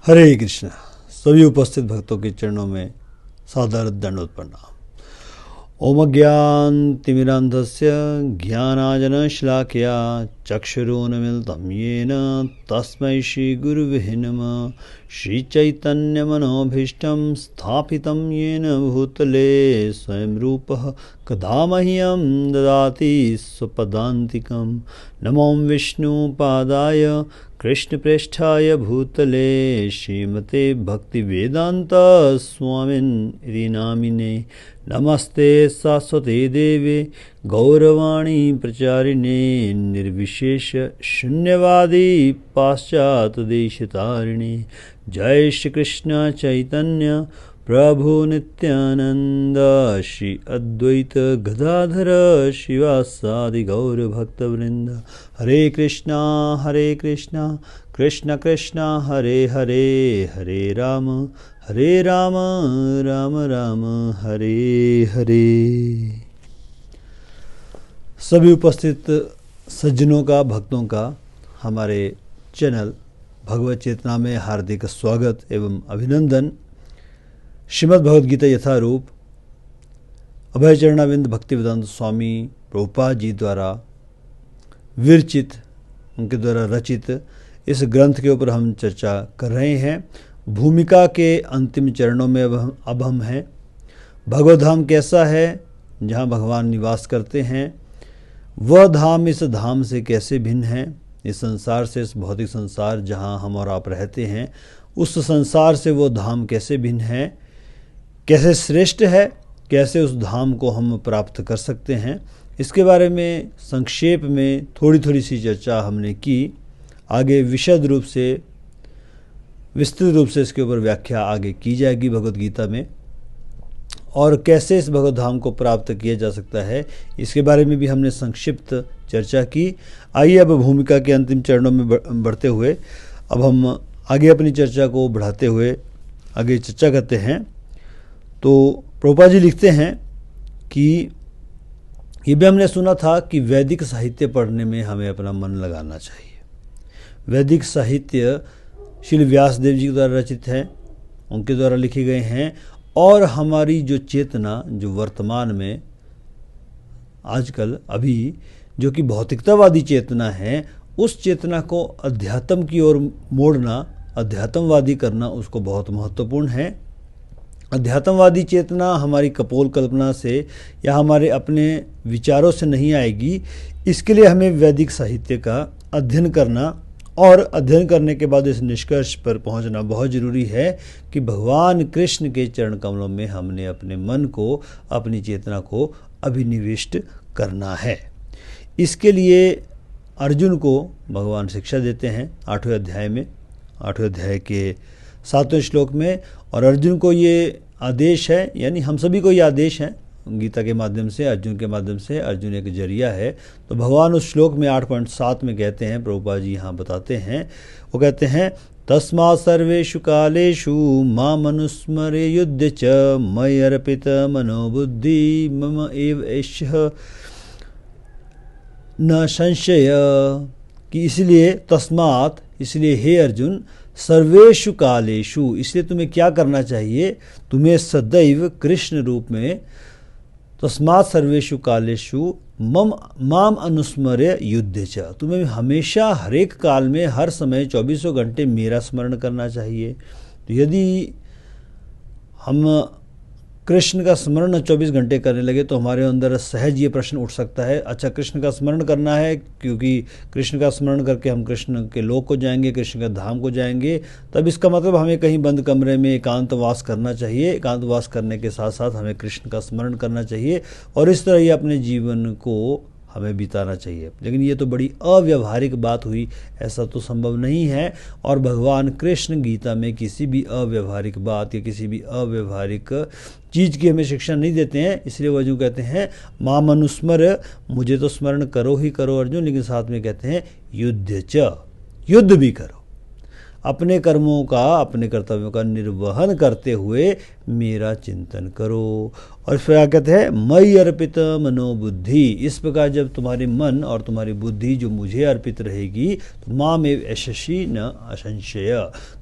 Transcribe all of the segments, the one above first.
हरे कृष्णा। सभी उपस्थित भक्तों के चरणों में सादर दंडवत प्रणाम। ओम अज्ञानतिमिरान्धस्य ज्ञानाञ्जनशलाकया चक्षुरुन्मीलितं येन तस्मै श्रीगुरुवे नमः। श्रीचैतन्यमनोभीष्टं स्थापितं येन भूतले स्वयं रूपः कदा मह्यं ददाति स्वपदान्तिकं। नमो विष्णुपादाय कृष्णप्रेष्ठाय भूतले श्रीमते भक्तिवेदान्त स्वामिन् नामिने। नमस्ते सरस्वती देवे गौरवाणी प्रचारिणे निर्विशेष शून्यवादी पाश्चात्यदेशतारिणे। जय श्री कृष्ण चैतन्य प्रभु नित्यानंद श्री अद्वैत गदाधर शिवासादि गौर भक्तवृंद। हरे कृष्णा कृष्ण कृष्ण हरे हरे, हरे राम राम राम हरे हरे। सभी उपस्थित सज्जनों का, भक्तों का हमारे चैनल भगवत चेतना में हार्दिक स्वागत एवं अभिनंदन। श्रीमद् भगवद गीता यथारूप अभय चरणाविंद भक्तिवेदांत स्वामी प्रभुपाद जी द्वारा विरचित, उनके द्वारा रचित इस ग्रंथ के ऊपर हम चर्चा कर रहे हैं। भूमिका के अंतिम चरणों में अब हम हैं। भगवत धाम कैसा है, जहाँ भगवान निवास करते हैं, वह धाम इस धाम से कैसे भिन्न है। इस संसार से, इस भौतिक संसार जहाँ हम और आप रहते हैं, उस संसार से वो धाम कैसे भिन्न है, कैसे श्रेष्ठ है, कैसे उस धाम को हम प्राप्त कर सकते हैं, इसके बारे में संक्षेप में थोड़ी सी चर्चा हमने की। आगे विशद रूप से, विस्तृत रूप से इसके ऊपर व्याख्या आगे की जाएगी भगवद गीता में। और कैसे इस भगवत धाम को प्राप्त किया जा सकता है, इसके बारे में भी हमने संक्षिप्त चर्चा की। आइए अब भूमिका के अंतिम चरणों में बढ़ते हुए अब हम आगे अपनी चर्चा को बढ़ाते हुए आगे चर्चा करते हैं। तो प्रभुपाद जी लिखते हैं कि ये भी हमने सुना था कि वैदिक साहित्य पढ़ने में हमें अपना मन लगाना चाहिए। वैदिक साहित्य श्री व्यासदेव जी द्वारा रचित है, उनके द्वारा लिखे गए हैं। और हमारी जो चेतना, जो वर्तमान में आजकल अभी जो कि भौतिकतावादी चेतना है, उस चेतना को अध्यात्म की ओर मोड़ना, अध्यात्मवादी करना उसको बहुत महत्वपूर्ण है। अध्यात्मवादी चेतना हमारी कपोल कल्पना से या हमारे अपने विचारों से नहीं आएगी। इसके लिए हमें वैदिक साहित्य का अध्ययन करना और अध्ययन करने के बाद इस निष्कर्ष पर पहुंचना बहुत ज़रूरी है कि भगवान कृष्ण के चरण कमलों में हमने अपने मन को, अपनी चेतना को अभिनिविष्ट करना है। इसके लिए अर्जुन को भगवान शिक्षा देते हैं 8वें अध्याय में, 8वें अध्याय के 7वें श्लोक में। और अर्जुन को ये आदेश है, यानी हम सभी को ये आदेश है गीता के माध्यम से, अर्जुन के माध्यम से। अर्जुन एक जरिया है। तो भगवान उस श्लोक में 8.7 में कहते हैं, प्रभुपाद जी यहाँ बताते हैं, वो कहते हैं तस्मात् सर्वेषु कालेषु माम् अनुस्मरे युध्य च मयि अर्पित मनोबुद्धि मम एव एषः न संशय। कि इसलिए तस्मात्, इसलिए हे अर्जुन, सर्वेषु कालेषु, इसलिए तुम्हें क्या करना चाहिए, तुम्हें सदैव कृष्ण रूप में, तस्मात् सर्वेषु कालेषु माम अनुस्मर्य युध्य च, तुम्हें हमेशा हर एक काल में, हर समय 24 घंटे मेरा स्मरण करना चाहिए। तो यदि हम कृष्ण का स्मरण 24 घंटे करने लगे तो हमारे अंदर सहज ये प्रश्न उठ सकता है, अच्छा कृष्ण का स्मरण करना है क्योंकि कृष्ण का स्मरण करके हम कृष्ण के लोक को जाएंगे, कृष्ण के धाम को जाएंगे, तब इसका मतलब हमें कहीं बंद कमरे में एकांतवास करना चाहिए। एकांतवास करने के साथ साथ हमें कृष्ण का स्मरण करना चाहिए और इस तरह ही अपने जीवन को हमें बिताना चाहिए। लेकिन ये तो बड़ी अव्यवहारिक बात हुई, ऐसा तो संभव नहीं है। और भगवान कृष्ण गीता में किसी भी अव्यवहारिक बात या किसी भी अव्यवहारिक चीज़ की हमें शिक्षा नहीं देते हैं। इसलिए वो जो कहते हैं माम अनुस्मर, मुझे तो स्मरण करो ही करो अर्जुन, लेकिन साथ में कहते हैं युद्ध च, युद्ध भी करो। अपने कर्मों का, अपने कर्तव्यों का निर्वहन करते हुए मेरा चिंतन करो। और फिर क्या कहते हैं, मयि अर्पित मनोबुद्धि। इस प्रकार जब तुम्हारे मन और तुम्हारी बुद्धि जो मुझे अर्पित रहेगी, तो माम एव यशस्वी न असंशय,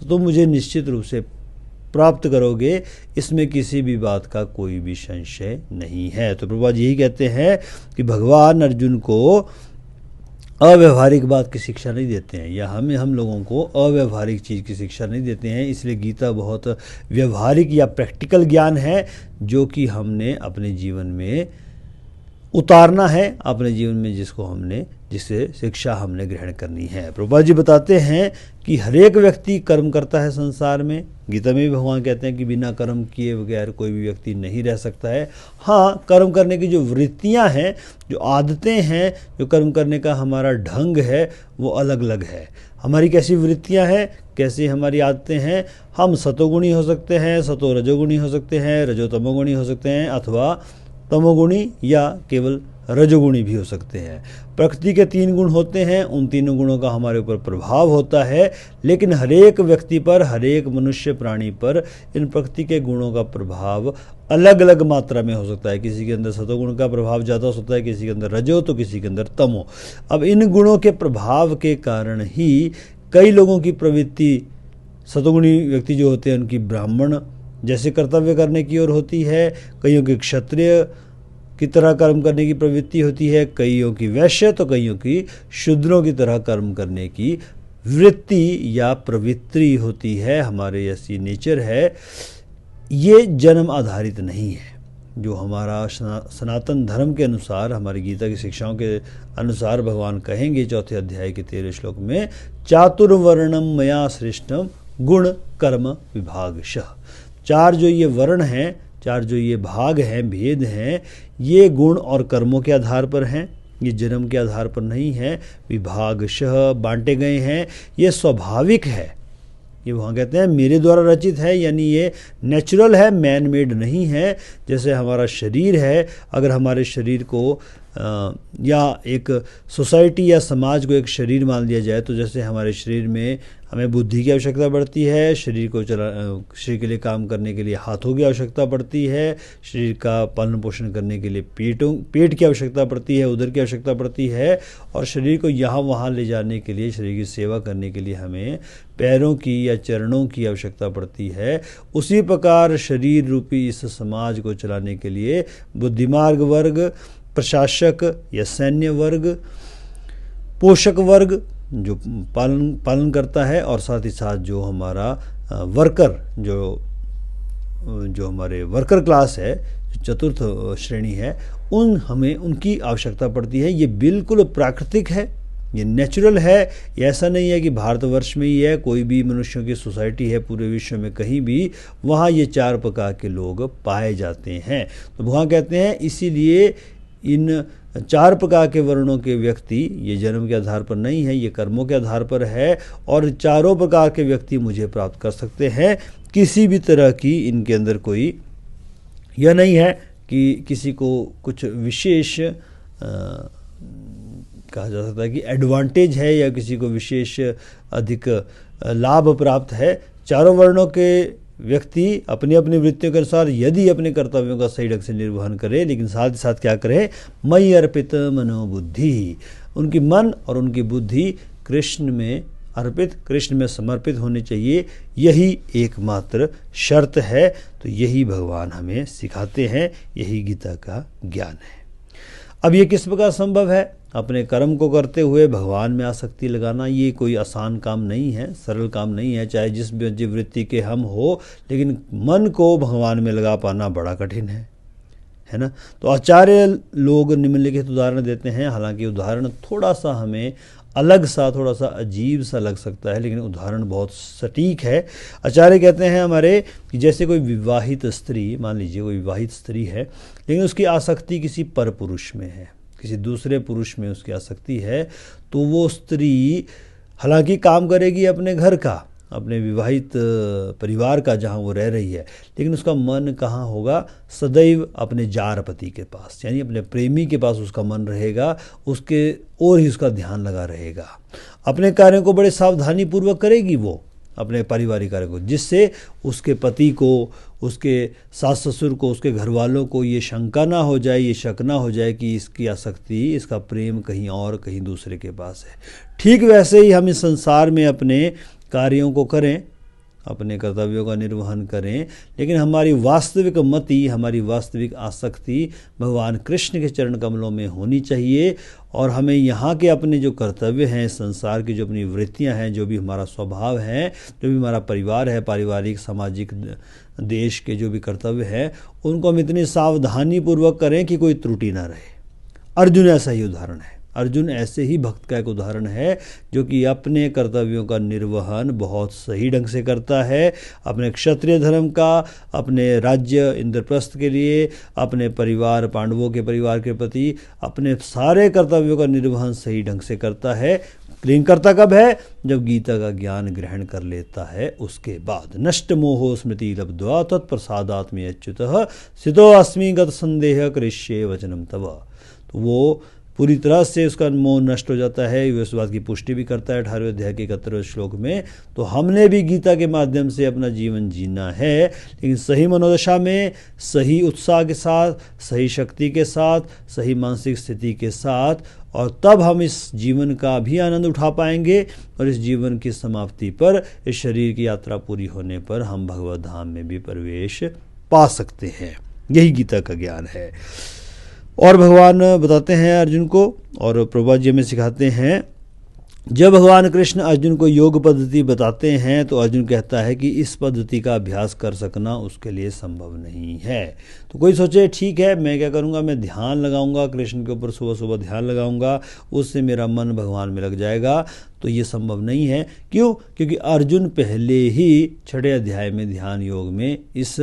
तो तुम मुझे निश्चित रूप से प्राप्त करोगे, इसमें किसी भी बात का कोई भी संशय नहीं है। तो प्रभुपाद यही कहते हैं कि भगवान अर्जुन को अव्यवहारिक बात की शिक्षा नहीं देते हैं, या हम लोगों को अव्यवहारिक चीज़ की शिक्षा नहीं देते हैं। इसलिए गीता बहुत व्यवहारिक या प्रैक्टिकल ज्ञान है, जो कि हमने अपने जीवन में उतारना है, अपने जीवन में जिससे शिक्षा हमने ग्रहण करनी है। प्रभुपाद जी बताते हैं कि हरेक व्यक्ति कर्म करता है संसार में। गीता में भी भगवान कहते हैं कि बिना कर्म किए बगैर कोई भी व्यक्ति नहीं रह सकता है। हाँ, कर्म करने की जो वृत्तियाँ हैं, जो आदतें हैं, जो कर्म करने का हमारा ढंग है, वो अलग अलग है। हमारी कैसी वृत्तियाँ हैं, कैसी हमारी आदतें हैं। हम सतोगुणी हो सकते हैं, सतो रजोगुणी हो सकते हैं, रजो तमोगुणी हो सकते हैं, अथवा तमोगुणी या केवल रजोगुणी भी हो सकते हैं। प्रकृति के 3 गुण होते हैं, उन तीनों गुणों का हमारे ऊपर प्रभाव होता है, लेकिन हरेक व्यक्ति पर, हरेक मनुष्य प्राणी पर इन प्रकृति के गुणों का प्रभाव अलग अलग मात्रा में हो सकता है। किसी के अंदर सतोगुण का प्रभाव ज़्यादा हो सकता है, किसी के अंदर रजो, तो किसी के अंदर तमो। अब इन गुणों के प्रभाव के कारण ही कई लोगों की प्रवृत्ति, सतोगुणी व्यक्ति जो होते हैं उनकी ब्राह्मण जैसे कर्तव्य करने की ओर होती है, कईयों की क्षत्रिय की तरह कर्म करने की प्रवृत्ति होती है, कईयों की वैश्य, तो कईयों की शूद्रों की तरह कर्म करने की वृत्ति या प्रवृत्ति होती है। हमारे ऐसी नेचर है। ये जन्म आधारित नहीं है। जो हमारा सनातन धर्म के अनुसार, हमारी गीता की शिक्षाओं के अनुसार भगवान कहेंगे 4 अध्याय के 13 श्लोक में, चातुर्वर्णम मया सृष्टम गुण कर्म विभागशः। 4 जो ये वर्ण हैं, 4 जो ये भाग हैं, भेद हैं, ये गुण और कर्मों के आधार पर हैं, ये जन्म के आधार पर नहीं है। विभागशः बांटे गए हैं, ये स्वाभाविक है। ये वहाँ कहते हैं मेरे द्वारा रचित है, यानी ये नेचुरल है, मैन मेड नहीं है। जैसे हमारा शरीर है, अगर हमारे शरीर को या एक सोसाइटी या समाज को एक शरीर मान लिया जाए, तो जैसे हमारे शरीर में हमें बुद्धि की आवश्यकता पड़ती है, शरीर के लिए काम करने के लिए हाथों की आवश्यकता पड़ती है, शरीर का पालन पोषण करने के लिए पेट की आवश्यकता पड़ती है, उदर की आवश्यकता पड़ती है, और शरीर को यहाँ वहाँ ले जाने के लिए, शरीर की सेवा करने के लिए हमें पैरों की या चरणों की आवश्यकता पड़ती है। उसी प्रकार शरीर रूपी इस समाज को चलाने के लिए बुद्धिमार्ग वर्ग, प्रशासक या सैन्य वर्ग, पोषक वर्ग जो पालन करता है, और साथ ही साथ जो हमारा वर्कर, जो हमारे वर्कर क्लास है, जो 4th श्रेणी है, हमें उनकी आवश्यकता पड़ती है। ये बिल्कुल प्राकृतिक है, ये नेचुरल है। ये ऐसा नहीं है कि भारतवर्ष में ही है, कोई भी मनुष्यों की सोसाइटी है पूरे विश्व में कहीं भी, वहाँ ये 4 प्रकार के लोग पाए जाते हैं। तो भगवान कहते हैं इसीलिए इन 4 प्रकार के वर्णों के व्यक्ति ये जन्म के आधार पर नहीं है, ये कर्मों के आधार पर है, और 4 प्रकार के व्यक्ति मुझे प्राप्त कर सकते हैं। किसी भी तरह की इनके अंदर कोई यह नहीं है कि किसी को कुछ विशेष कहा जा सकता है कि एडवांटेज है, या किसी को विशेष अधिक लाभ प्राप्त है। 4 वर्णों के व्यक्ति अपनी अपनी वृत्तियों के अनुसार यदि अपने कर्तव्यों का सही ढंग से निर्वहन करे, लेकिन साथ ही साथ क्या करे, मयि अर्पित मनोबुद्धि, उनकी मन और उनकी बुद्धि कृष्ण में अर्पित, कृष्ण में समर्पित होनी चाहिए। यही एकमात्र शर्त है। तो यही भगवान हमें सिखाते हैं, यही गीता का ज्ञान है। अब ये किस प्रकार संभव है? अपने कर्म को करते हुए भगवान में आसक्ति लगाना, ये कोई आसान काम नहीं है, सरल काम नहीं है। चाहे जिस भी वृत्ति के हम हो, लेकिन मन को भगवान में लगा पाना बड़ा कठिन है ना। तो आचार्य लोग निम्नलिखित उदाहरण देते हैं। हालांकि उदाहरण थोड़ा सा हमें अलग सा, थोड़ा सा अजीब सा लग सकता है, लेकिन उदाहरण बहुत सटीक है। आचार्य कहते हैं हमारे कि जैसे कोई विवाहित स्त्री, मान लीजिए कोई विवाहित स्त्री है, लेकिन उसकी आसक्ति किसी पर पुरुष में है, किसी दूसरे पुरुष में उसकी आसक्ति है, तो वो स्त्री हालांकि काम करेगी अपने घर का, अपने विवाहित परिवार का जहाँ वो रह रही है, लेकिन उसका मन कहाँ होगा? सदैव अपने जार पति के पास, यानी अपने प्रेमी के पास उसका मन रहेगा, उसके और ही उसका ध्यान लगा रहेगा। अपने कार्यों को बड़े सावधानी पूर्वक करेगी वो, अपने पारिवारिक कार्य को, जिससे उसके पति को, उसके सास ससुर को, उसके घर वालों को ये शंका ना हो जाए, ये शक ना हो जाए कि इसकी आसक्ति, इसका प्रेम कहीं और, कहीं दूसरे के पास है। ठीक वैसे ही हम इस संसार में अपने कार्यों को करें, अपने कर्तव्यों का निर्वहन करें, लेकिन हमारी वास्तविक मति, हमारी वास्तविक आसक्ति भगवान कृष्ण के चरण कमलों में होनी चाहिए। और हमें यहाँ के अपने जो कर्तव्य हैं, संसार की जो अपनी वृत्तियाँ हैं, जो भी हमारा स्वभाव है, जो भी हमारा परिवार है, पारिवारिक, सामाजिक, देश के जो भी कर्तव्य हैं, उनको हम इतनी सावधानी पूर्वक करें कि कोई त्रुटि ना रहे। अर्जुन ऐसा ही उदाहरण है। अर्जुन ऐसे ही भक्त का एक उदाहरण है जो कि अपने कर्तव्यों का निर्वहन बहुत सही ढंग से करता है, अपने क्षत्रिय धर्म का, अपने राज्य इंद्रप्रस्थ के लिए, अपने परिवार पांडवों के परिवार के प्रति अपने सारे कर्तव्यों का निर्वहन सही ढंग से करता है। क्लीन करता कब है? जब गीता का ज्ञान ग्रहण कर लेता है उसके बाद। नष्ट मोहो स्मृति लब्ध्वा तत्प्रसादात्मे अच्युतः स्थितो अस्मि गत संदेह करिष्ये वचनम तव। तो वो पूरी तरह से उसका मोह नष्ट हो जाता है। इस बात की पुष्टि भी करता है 18वें अध्याय के 71वें श्लोक में। तो हमने भी गीता के माध्यम से अपना जीवन जीना है, लेकिन सही मनोदशा में, सही उत्साह के साथ, सही शक्ति के साथ, सही मानसिक स्थिति के साथ, और तब हम इस जीवन का भी आनंद उठा पाएंगे। और इस जीवन की समाप्ति पर, इस शरीर की यात्रा पूरी होने पर हम भगवत धाम में भी प्रवेश पा सकते हैं। यही गीता का ज्ञान है। और भगवान बताते हैं अर्जुन को, और प्रभुपाद जी में सिखाते हैं, जब भगवान कृष्ण अर्जुन को योग पद्धति बताते हैं तो अर्जुन कहता है कि इस पद्धति का अभ्यास कर सकना उसके लिए संभव नहीं है। तो कोई सोचे ठीक है, मैं क्या करूँगा, मैं ध्यान लगाऊंगा, कृष्ण के ऊपर सुबह सुबह ध्यान लगाऊंगा, उससे मेरा मन भगवान में लग जाएगा। तो ये संभव नहीं है। क्यों? क्योंकि अर्जुन पहले ही 6 अध्याय में ध्यान योग में इस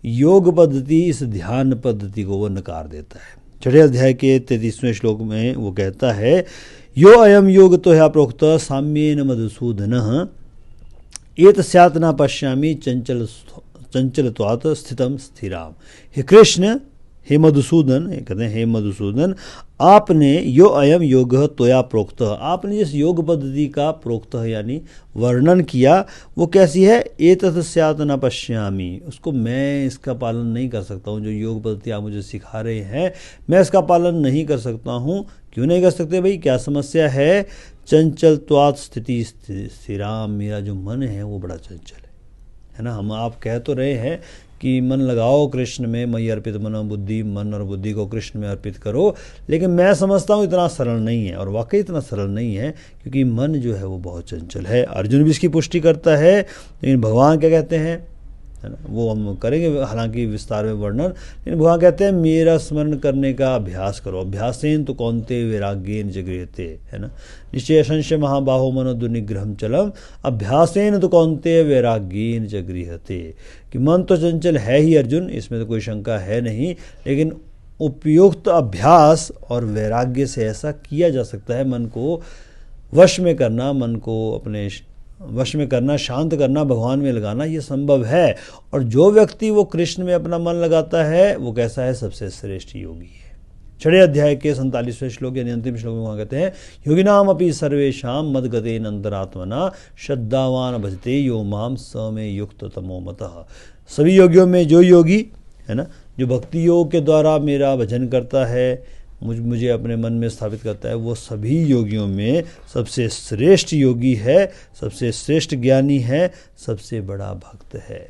योग पद्धति, इस ध्यान पद्धति को वो नकार देता है। 6 अध्याय के 33वें श्लोक में वो कहता है, यो अयम योग तो है प्रोक्त साम्येन मधुसूदन एत स्यात् न पश्यामि चंचलत्वात् स्थितम स्थिराम। हे कृष्ण, हे मधुसूदन, कहते हैं हे मधुसूदन, आपने यो अयम योग त्वया प्रोक्त, आपने जिस योग पद्धति का प्रोक्त यानी वर्णन किया, वो कैसी है? एतत् स्यात् न पश्यामि, उसको मैं इसका पालन नहीं कर सकता हूँ। जो योग पद्धति आप मुझे सिखा रहे हैं, मैं इसका पालन नहीं कर सकता हूँ। क्यों नहीं कर सकते भाई? क्या समस्या है? चंचलत्वात् स्थिति स्थिराम, मेरा जो मन है वो बड़ा चंचल है ना। हम आप कह तो रहे हैं कि मन लगाओ कृष्ण में, मयि अर्पित मनो बुद्धि, मन और बुद्धि को कृष्ण में अर्पित करो, लेकिन मैं समझता हूँ इतना सरल नहीं है। और वाकई इतना सरल नहीं है, क्योंकि मन जो है वो बहुत चंचल है। अर्जुन भी इसकी पुष्टि करता है, लेकिन भगवान क्या कहते हैं, है ना, वो हम करेंगे हालांकि विस्तार में वर्णन, लेकिन भगवान कहते हैं मेरा स्मरण करने का अभ्यास करो। अभ्यासेन तो कौन्ते वैराग्येन च गृह्यते, है ना। निश्चय संशय महाबाहो मनो दुर्निग्रहम चलम, अभ्यासेन तो कौन्ते वैराग्येन च गृह्यते। कि मन तो चंचल है ही अर्जुन, इसमें तो कोई शंका है नहीं, लेकिन उपयुक्त अभ्यास और वैराग्य से ऐसा किया जा सकता है। मन को वश में करना, मन को अपने वश में करना, शांत करना, भगवान में लगाना, ये संभव है। और जो व्यक्ति वो कृष्ण में अपना मन लगाता है, वो कैसा है? सबसे श्रेष्ठ योगी है। 6 अध्याय के 47वें श्लोक यानी अंतिम श्लोक में वहाँ कहते हैं, योगिनाम अपि सर्वेषां मद्गतेन अंतरात्मना श्रद्धावान भजते यो माम स मे युक्त तमो मतः। सभी योगियों में जो योगी है ना, जो भक्ति योग के द्वारा मेरा भजन करता है, मुझे अपने मन में स्थापित करता है, वो सभी योगियों में सबसे श्रेष्ठ योगी है, सबसे श्रेष्ठ ज्ञानी है, सबसे बड़ा भक्त है।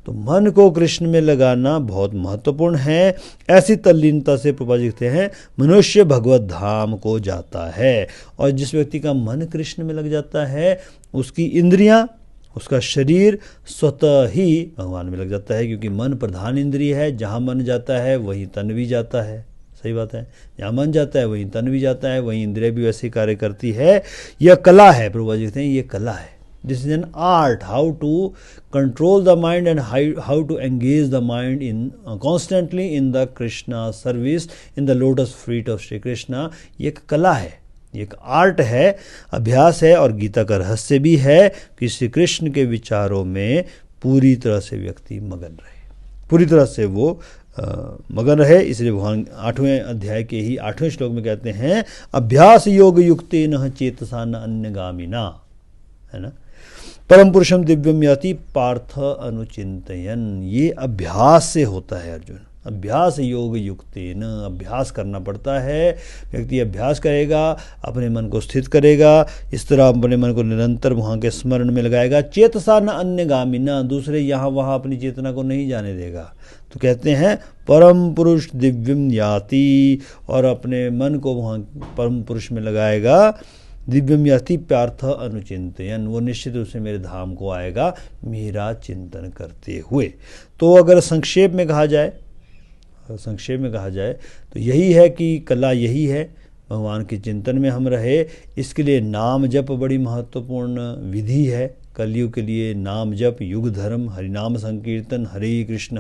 तो मन को कृष्ण में लगाना बहुत महत्वपूर्ण है। ऐसी तल्लीनता से प्रभुपाद जी कहते हैं मनुष्य भगवत धाम को जाता है। और जिस व्यक्ति का मन कृष्ण में लग जाता है, उसकी इंद्रियां, उसका शरीर स्वतः ही भगवान में लग जाता है, क्योंकि मन प्रधान इंद्रिय है। जहाँ मन जाता है वहीं तन भी जाता है। सही बात है, जहाँ मन जाता है वहीं तन भी जाता है, वहीं इंद्रिय भी वैसे कार्य करती है। यह कला है, प्रभुपाद जी कहते हैं ये कला है। This is an art, how to control the mind and how to engage the mind in constantly in the Krishna service, in the lotus feet of Shri Krishna. ये एक कला है, एक आर्ट है, अभ्यास है, और गीता का रहस्य भी है कि श्री कृष्ण के विचारों में पूरी तरह से व्यक्ति मगन रहे, पूरी तरह से वो मगन रहे। इसलिए भगवान 8वें अध्याय के ही 8वें श्लोक में कहते हैं, अभ्यास योग युक्तेन चेतसा न अन्यगामिना, है ना। परम पुरुषम दिव्यम याति पार्थ अनुचिंतयन। ये अभ्यास से होता है अर्जुन, अभ्यास योग युक्तेन, अभ्यास करना पड़ता है। व्यक्ति अभ्यास करेगा, अपने मन को स्थित करेगा, इस तरह अपने मन को निरंतर वहाँ के स्मरण में लगाएगा। चेतसा न अन्य गामिना, दूसरे यहाँ वहाँ अपनी चेतना को नहीं जाने देगा। तो कहते हैं परम पुरुष दिव्यम याति, और अपने मन को वहाँ परम पुरुष में लगाएगा। दिव्यम याति पार्थ अनुचिंतयन, वो निश्चित रूप से मेरे धाम को आएगा मेरा चिंतन करते हुए। तो अगर संक्षेप में कहा जाए तो यही है कि कला यही है, भगवान के चिंतन में हम रहे। इसके लिए नाम जप बड़ी महत्वपूर्ण विधि है। कलयुग के लिए नाम जप, युग धर्म, हरिनाम संकीर्तन, हरे कृष्ण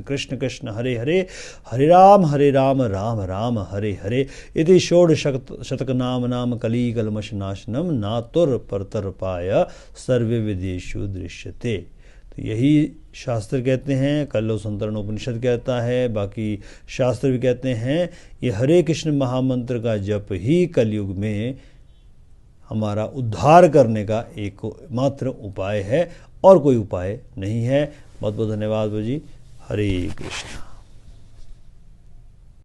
कृष्ण कृष्ण हरे हरे, हरे राम राम राम हरे हरे, इति षोडशतक नाम नाम कली कलमश नाशनम, नातुर परतर्पाय सर्वे विदेशु दृश्यते। तो यही शास्त्र कहते हैं, कल्लो संतरण उपनिषद कहता है, बाकी शास्त्र भी कहते हैं। ये हरे कृष्ण महामंत्र का जप ही कलयुग में हमारा उद्धार करने का एक मात्र उपाय है, और कोई उपाय नहीं है। बहुत बहुत धन्यवाद जी। हरे कृष्ण।